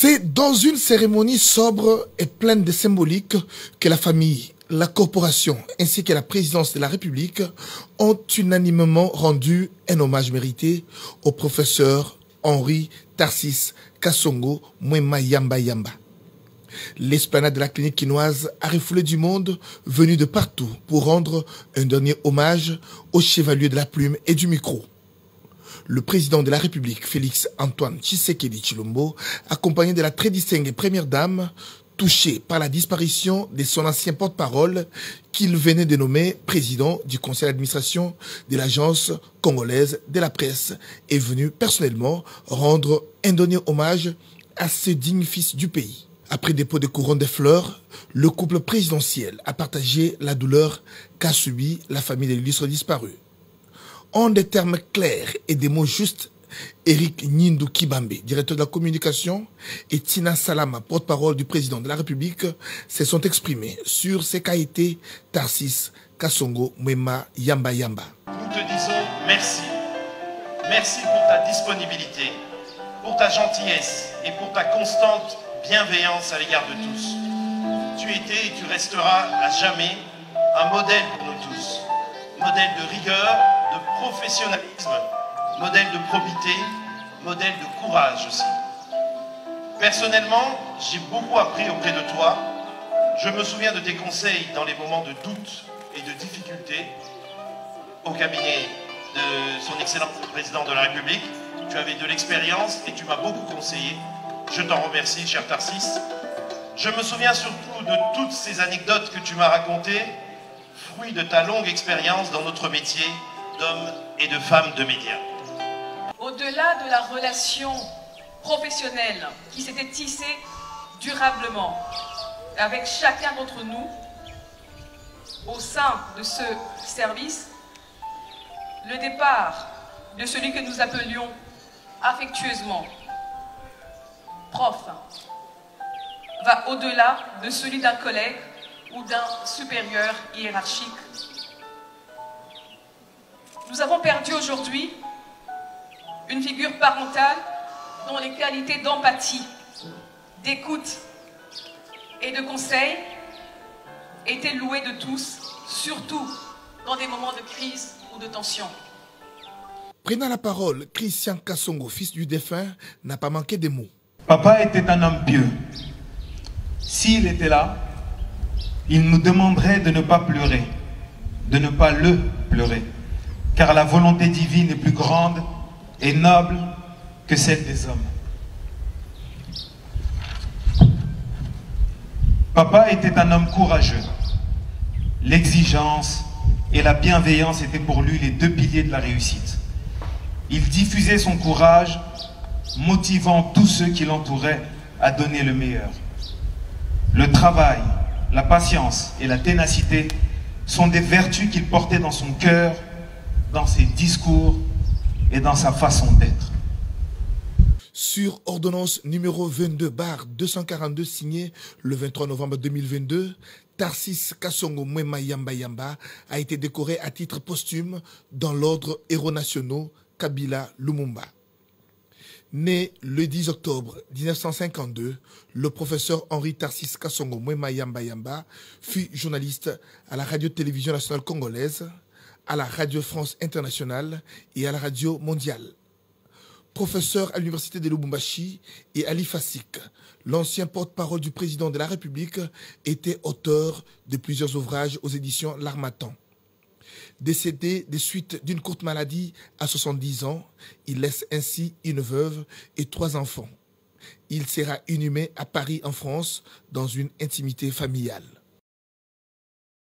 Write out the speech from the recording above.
C'est dans une cérémonie sobre et pleine de symbolique que la famille, la corporation ainsi que la présidence de la République ont unanimement rendu un hommage mérité au professeur Henri Tarsis Kasongo Mwema Yamba Yamba. L'esplanade de la clinique quinoise a refoulé du monde venu de partout pour rendre un dernier hommage au chevalier de la plume et du micro. Le président de la République, Félix Antoine Tshisekedi Tshilombo, accompagné de la très distinguée première dame, touché par la disparition de son ancien porte-parole qu'il venait de nommer président du conseil d'administration de l'agence congolaise de la presse, est venu personnellement rendre un dernier hommage à ce digne fils du pays. Après dépôt de couronne de fleurs, le couple présidentiel a partagé la douleur qu'a subie la famille de l'illustre disparu. En des termes clairs et des mots justes, Eric Nyindou Kibambe, directeur de la communication, et Tina Salama, porte-parole du président de la République, se sont exprimés sur ce qu'a été Tarsis Kasongo Mwema Yamba Yamba. Nous te disons merci. Merci pour ta disponibilité, pour ta gentillesse et pour ta constante bienveillance à l'égard de tous. Tu étais et tu resteras à jamais un modèle pour nous tous. Modèle de rigueur, de professionnalisme, modèle de probité, modèle de courage aussi. Personnellement, j'ai beaucoup appris auprès de toi. Je me souviens de tes conseils dans les moments de doute et de difficulté au cabinet de son Excellence le Président de la République. Tu avais de l'expérience et tu m'as beaucoup conseillé. Je t'en remercie, cher Tarsis. Je me souviens surtout de toutes ces anecdotes que tu m'as racontées, fruit de ta longue expérience dans notre métier d'homme et de femme de médias. Au-delà de la relation professionnelle qui s'était tissée durablement avec chacun d'entre nous au sein de ce service, le départ de celui que nous appelions affectueusement prof va au-delà de celui d'un collègue ou d'un supérieur hiérarchique. Nous avons perdu aujourd'hui une figure parentale dont les qualités d'empathie, d'écoute et de conseil étaient louées de tous, surtout dans des moments de crise ou de tension. Prenant la parole, Christian Kasongo, fils du défunt, n'a pas manqué de mots. Papa était un homme pieux. S'il était là, il nous demanderait de ne pas pleurer, de ne pas le pleurer, car la volonté divine est plus grande et noble que celle des hommes. Papa était un homme courageux. L'exigence et la bienveillance étaient pour lui les deux piliers de la réussite. Il diffusait son courage, motivant tous ceux qui l'entouraient à donner le meilleur. Le travail, la patience et la ténacité sont des vertus qu'il portait dans son cœur, dans ses discours et dans sa façon d'être. Sur ordonnance numéro 22/242 signée le 23 novembre 2022, Tarsis Kasongo Mwema Yamba Yamba a été décoré à titre posthume dans l'ordre Héros nationaux Kabila Lumumba. Né le 10 octobre 1952, le professeur Henri Tarsis Kasongo Mwema Yamba Yamba fut journaliste à la radio-télévision nationale congolaise, à la Radio France Internationale et à la Radio Mondiale. Professeur à l'université de Lubumbashi et Ali Fassik, l'ancien porte-parole du président de la République, était auteur de plusieurs ouvrages aux éditions L'Harmattan. Décédé des suites d'une courte maladie à 70 ans, il laisse ainsi une veuve et 3 enfants. Il sera inhumé à Paris en France dans une intimité familiale.